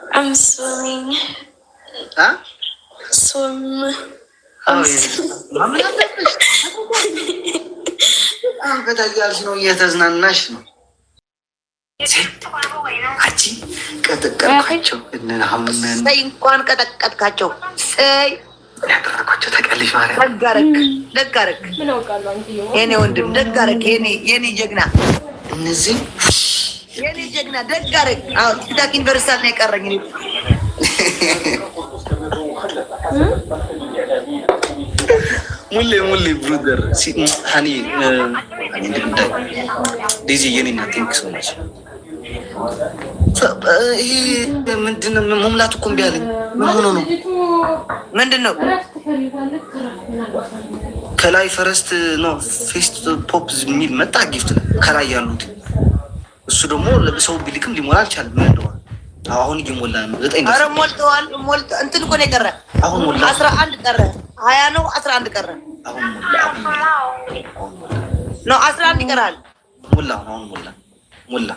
I'm swimming. Huh? Swim. ከታያልሽ ነው እየተዝናናሽ ነው። አንቺ ቀጠቀጥኳቸው እንኳን ቀጠቀጥካቸው ያደረኳቸው ተቀልሽ ማርያም ደጋረክ የኔ ወንድም ደጋረክ የኔ ጀግና እነዚህ የኔ ጀግና ደጋረክ። አዎ ቲክታክ ዩኒቨርሲቲ ነው የቀረኝ። ሙሌ ብሩደር ሀኒ ጉዳይ ዲዚ የኔ እና ቴንክ ሶ ማች። ይሄ ምንድነው? መሙላት እኮ እምቢ አለኝ። ምን ሆኖ ነው? ምንድን ነው? ከላይ ፈረስት ነው ፌስት ፖፕ የሚል መጣ ጊፍት ከላይ ያሉት እሱ ደግሞ ለሰው ቢልክም ሊሞላ አልቻለም። ምን እንደሆነ አሁን እየሞላ ነው። 9 አረ ሞልተዋል። እንትን እኮ ነው የቀረ። አሁን ሞላ 11 ቀረ። 20 ነው 11 ቀረ። አሁን ነው 11 ይቀራል። ሞላ አሁን ሞላ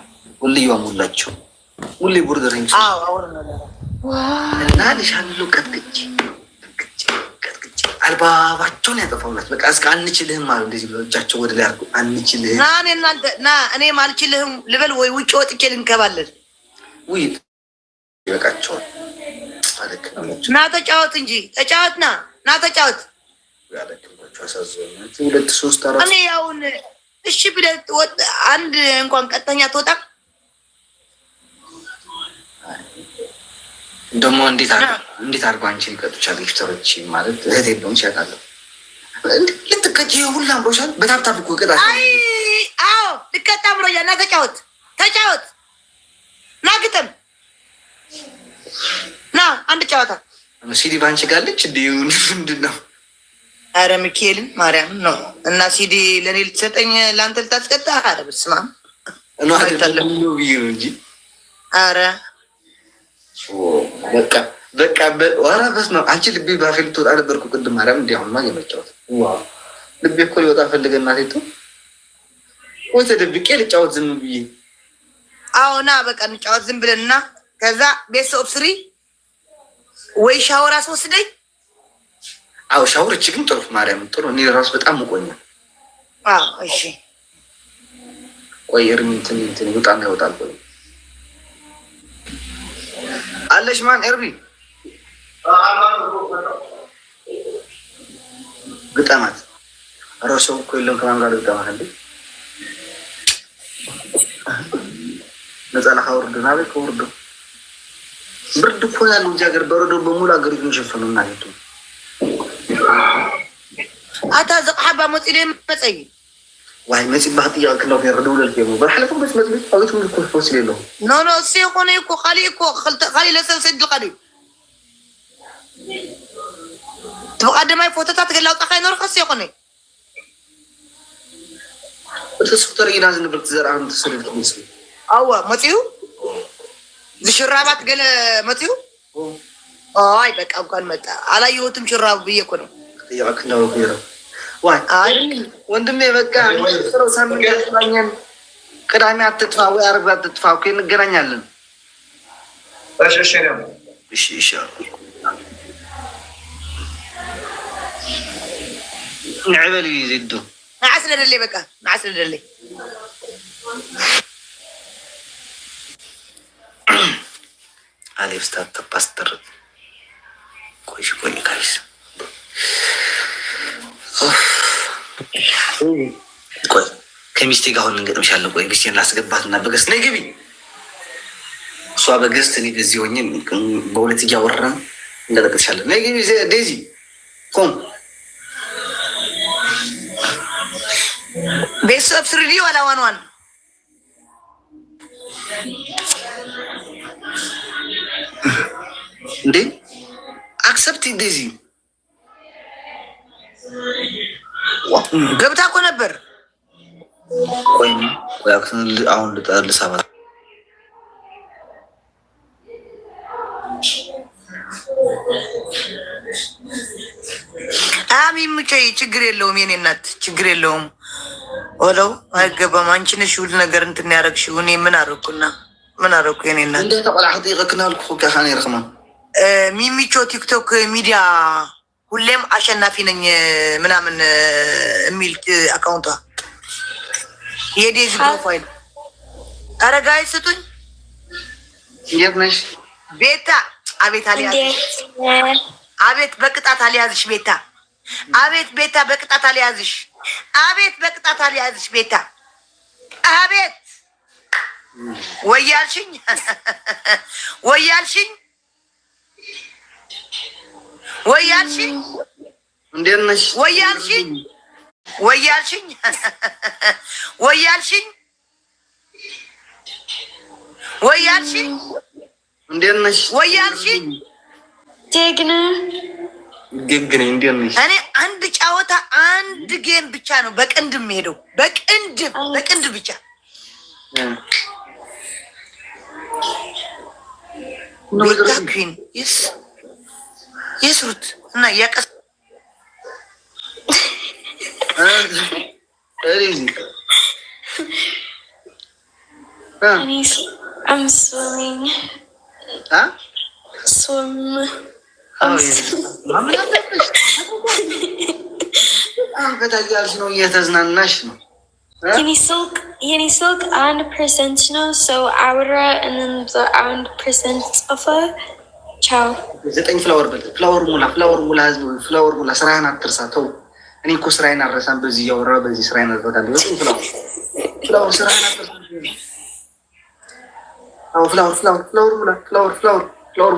ሁሌዋ ሞላቸው። ሁሌ ቦርደር እንጂ አሁን እና ልሻለው ቀጥቅጭ አልባባቸውን ያጠፋውላችሁ። በቃ እስከ አንችልህም ማለት እንደዚህ ብሎቻቸው ወደ ላይ አርጉ። አንችልህም ና እናንተ ና እኔም አልችልህም ልበል ወይ ውጭ ወጥቼ ልንከባለን። ውይ ይበቃቸዋል። ና ተጫወት እንጂ ተጫወት። ና ተጫወት። ሁለት ሶስት አራት እኔ ያውን እሺ ብለህ አንድ እንኳን ቀጥተኛ ትወጣ ደግሞ እንዴት አድርጎ አንቺን ይቀጡቻል? ጊፍተሮች ማለት እህት የለውም ሲያውቃለሁ። ልትቀጭ ሁላ አምሮሻል። በታብታብ እኮ ቅጣ። አዎ ልቀጣ አምሮኛል። ና ተጫወት ና ግጥም ና አንድ ጨዋታ ሲዲ ባንቺ ጋለች እንዲ ምንድን ነው? አረ ሚካኤልን ማርያም ነው እና ሲዲ ለእኔ ልትሰጠኝ ለአንተ ልታስቀጣ? አረ በስመ አብ እንጂ አረ በቃ ዋራ በስመ አብ። አንቺ ልቤ ባፌ ልትወጣ ነበርኩ ቅድም ማርያም። እንዲ አሁን ማ የመጫወት ልቤ እኮ ሊወጣ ፈልገና ሴቶ ወይ ተደብቄ ልጫወት ዝም ብዬ። አዎ ና በቃ እንጫወት ዝም ብለን እና ከዛ ቤት ኦፍ ስሪ ወይ ሻወር አስወስደኝ። አዎ ሻወር እቺ ግን ጥሩ ማርያም ጥሩ። እኔ ራሱ በጣም ሙቆኛል። አዎ እሺ ቆይ እንትን ይወጣና ይወጣል። ቆይ አለሽ ማን ኤርቢ ግጠማት። ራሱ እኮ የለም ከማን ጋር ግጠማት እንዴ? ነፃ ለካወርዶ ናቤ ከወርዶ ብርድ እኮ ያለው እዚህ ሀገር በረዶ በሙሉ ሀገሪቱን ሸፈኑ። እናቱ አታ ዘቅሓባ መፂ ደ መፀይ ዋይ መፂ ባህት እያክለው ረደውለል ሞ በሕለፉ በስ መፅቤ አዊት ምን ኮ ፎስ ሌለው ኖ እሱ የኮነ እኮ ካሊ ለሰብሰድ ቀዲ ተቀደማይ ፎቶታት ገላውጣ ካይኖርከስ የኮነ ተስፍተር ኢናዝ ንብርት ዘርአን ተሰልፍ ምስ አዋ መፂዩ ዝሽራባት ገለ መፂዩ አይ በቃ እንኳን መጣ አላየሁትም። ሽራብ ብዬ እኮ ነው ያክናው ቢሮ ዋይ አይ ወንድሜ በቃ ስራው ሳምንት ያስባኛል። ቅዳሜ አትጥፋ ወይ ዓርብ አትጥፋ እኮ እንገናኛለን። እሺ ነው እሺ ንዕበል ይዘዱ ናስለደለ በቃ ናስለደለ አሌፍ ስታት ፓስተር ቆይ ጋይስ ቆይ ከሚስቴ ጋር አሁን እንገጥምሻለሁ። ቆይ ሚስቴን ላስገባት እና በገስት ነይ ግቢ። እሷ በገስት እኔ በዚህ ሆኜ በሁለት እያወራን እንገጥምሻለሁ። ነይ ግቢ ዴዚ ኮም ቤተሰብ ስሪዲ ዋላ ዋን እንዴ አክሰፕት ዴዚ ገብታ እኮ ነበር። ቆይ አሁን ልሳባት አሚም ችግር የለውም የኔ እናት ችግር የለውም። ወለው አይገባም። አንቺ ነሽ ሁሉ ነገር እንትን ያደረግሽው። እኔ ምን አደረኩና ምን አደረኩ? የኔ እናት እንዴት ተቆላህት ይረክናል ከካኔ ይረክማ ሚሚቾ ቲክቶክ ሚዲያ ሁሌም አሸናፊ ነኝ ምናምን የሚል አካውንቷ የዴዚ ፕሮፋይል። ኧረ ጋይ ስጡኝ። እንዴት ነሽ ቤታ? አቤት አልያዝሽ። አቤት በቅጣት አልያዝሽ ቤታ። አቤት ቤታ በቅጣት አልያዝሽ። አቤት በቅጣት አልያዝሽ ቤታ። አቤት ወያልሽኝ ወያልሽኝ ወያልሽኝ። እንዴት ነሽ ወያልሽኝ ወያልሽኝ ወያልሽኝ ወያልሽኝ። እንዴት ነሽ ወያልሽኝ ደግነ ግግኔ እንዴት ነሽ? እኔ አንድ ጨዋታ አንድ ጌም ብቻ ነው በቅንድ የምሄደው። በቅንድ ብቻ ቤታ ኩን ይስሩት እና ያቀስ I'm swimming. Swim. ከታያልሽ ነው እየተዝናናሽ ነው። Yeni silk 100% no, so aura and then the 100% sofa. Ciao. ዘጠኝ ፍላወር ሙላ ህዝብ ፍላወር ሙላ። ስራህን አትርሳ። ተው እኔ እኮ ስራዬን አልረሳም። በዚህ እያወራ በዚህ ስራዬን አልረሳም። ዘጠኝ ፍላወር ስራህን አትርሳ። አዎ ፍላወር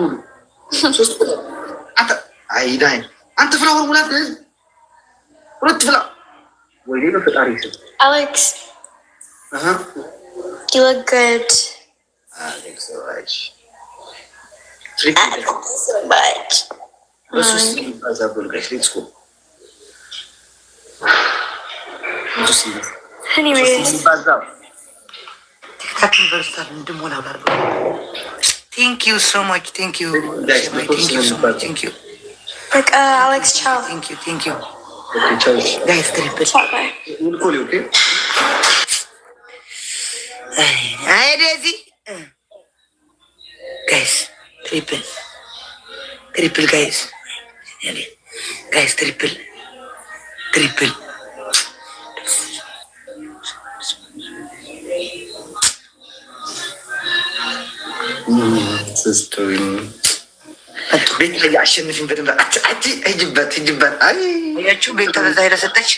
ሙሉ ሶስት አንተ ፍላወር ሙላ ሁለት ፍላ ወይ በፈጣሪ ስም Alex. You look good. Thanks so much. So much. Anyways. Thank you so much. Thank you. Thank you. Like Alex, ciao. Thank you. Guys, triple. Ciao, bye. Okay. Hi, Daisy. Guys, triple, guys. Guys, triple. ቤት ላይ አሸንፊኝ በደንብ ሂጅበት። አያችሁ ቤት ተበዛ ሄደ ሰጠች።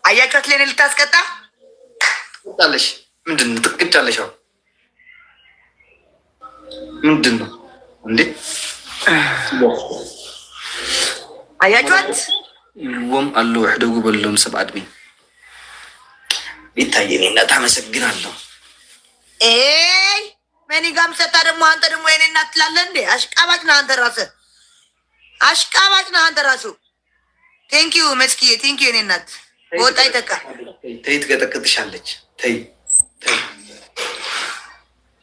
አያችኋት ለእኔ ልታስቀጣ ጣለሽ። ምንድን ነው ጥቅጫለሽ? ምንድን ነው እንዴ? አያችኋት ወም አለ ወሕደጉ በሎም ሰብ አድሚ ቤታዬ እናት አመሰግናለሁ። መኒ ጋም ሰጣ ደግሞ አንተ ደግሞ የኔ እናት ትላለህ እንዴ? አሽቃባጭ ነህ አንተ ራስህ፣ አሽቃባጭ ነህ አንተ ራስህ። ቴንኪዩ መስኪዬ፣ ቴንኪዩ የኔ እናት። ወጣ ይተካ ተይ ትቀጠቅጥሻለች። ተይ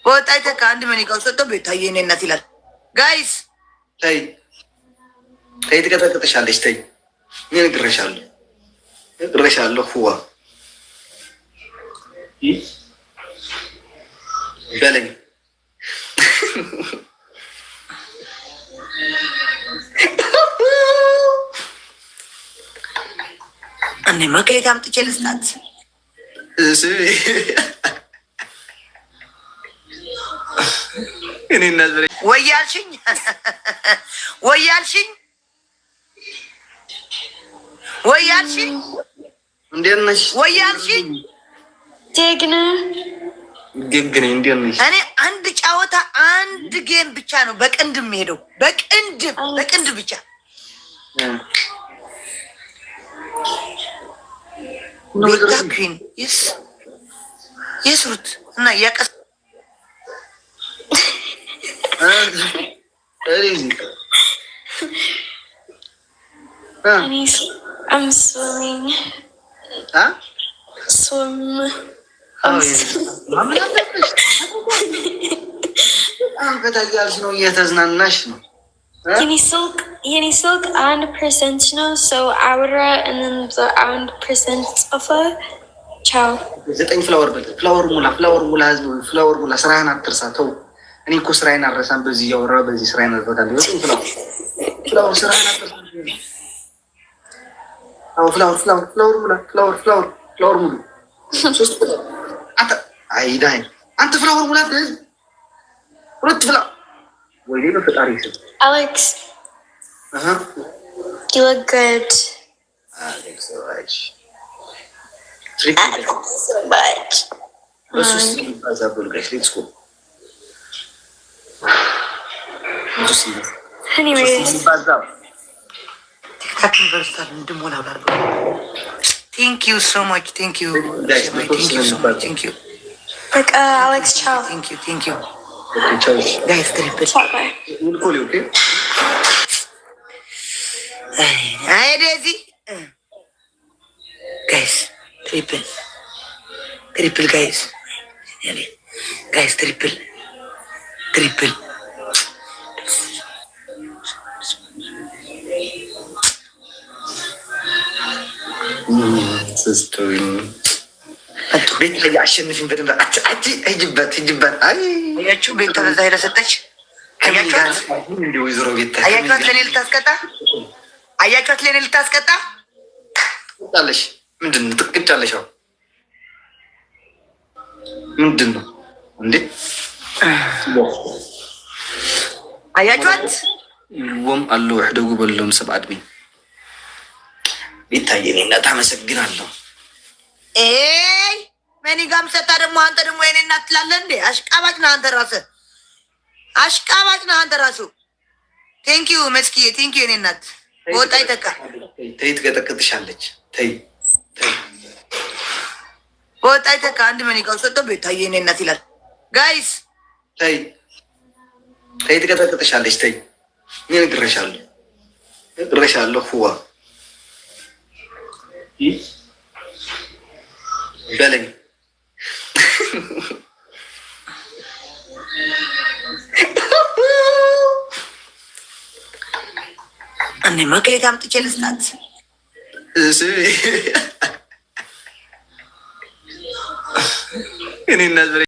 ወጣ ይተካ። አንድ መኒ ጋም ሰጣ ቤታዬ የኔ እናት ይላል። ጋይስ ተይ ትቀጠቅጥሻለች። ተይ ምን እግርሻለሁ ሁዋ በለኝ። እኔ መክሌት አምጥቼ ልስጣት። ወያልሽኝ እንዴት ነሽ? ወያልሽኝ ደግነ ግግኔ እንዴት ነሽ? እኔ አንድ ጨዋታ አንድ ጌም ብቻ ነው በቅንድ የምሄደው። በቅንድ ብቻ ቤታ ኩን ይስሩት እና ያቀስ I'm swimming. Swim. ከታያልሽ ነው እየተዝናናሽ ነው። Yeni silk and percentino, so Aura and then the and percent of a ciao. ዘጠኝ ፍላወር ሙላ ህዝብ ፍላወር ሙላ ስራህን አትርሳተው። እኔ እኮ ስራዬን አልረሳም። በዚህ እያወራ በዚህ ስራዬን አልረሳም። ዘጠኝ ፍላወር ስራህን አትርሳ። አዎ ፍላወር ሙሉ ሶስት አይዳይ አንተ ፍላወር ሙላ ሁለት ፍላወር ወይ ነው ፈጣሪ ስም Alex. You look good. Thanks so much. Thanks so much. Let's just see guys. Let's go. Anyways. Thank you so much. Thank you. Thank you so much. Thank you. Like Alex, ciao. Thank you. Okay, ciao. Guys, triple. Ciao, bye. We'll call you, okay? Hi, Daisy. Guys, triple, guys. Guys, triple. ቤት ላይ አሸንፊን በደንብ ሂጅበት። አያችሁ ቤት ተበዛ ሄደ ሰጠች። አያችኋት ለእኔ ልታስቀጣ ጣለሽ። ምንድን ነው ጥቅጫለሽ? ምንድን ነው እንዴ? አያችኋት ወም አሉ ወሕደጉ በሎም ሰብ አድሚ ቤታዬ እናት አመሰግናለሁ። መኒ ጋም ሰጣ ደግሞ አንተ ደግሞ የኔ እናት ትላለህ እንዴ? አሽቃባጭ ነህ አንተ ራሱ። ቴንኪዩ መስኪዬ፣ ቴንኪዩ የኔ እናት። ወጣ ይተካ ተይ ትቀጠቅጥሻለች። ተይ ወጣ ይተካ አንድ መኒ ጋም ሰጣ ቤታዬ የኔ እናት ይላል። ጋይስ ተይ ትቀጠቅጥሻለች። ተይ እኔ እነግርሻለሁ ሁዋ በለኝ እኔማ ከየት አምጥቼ ልስጣት? እኔ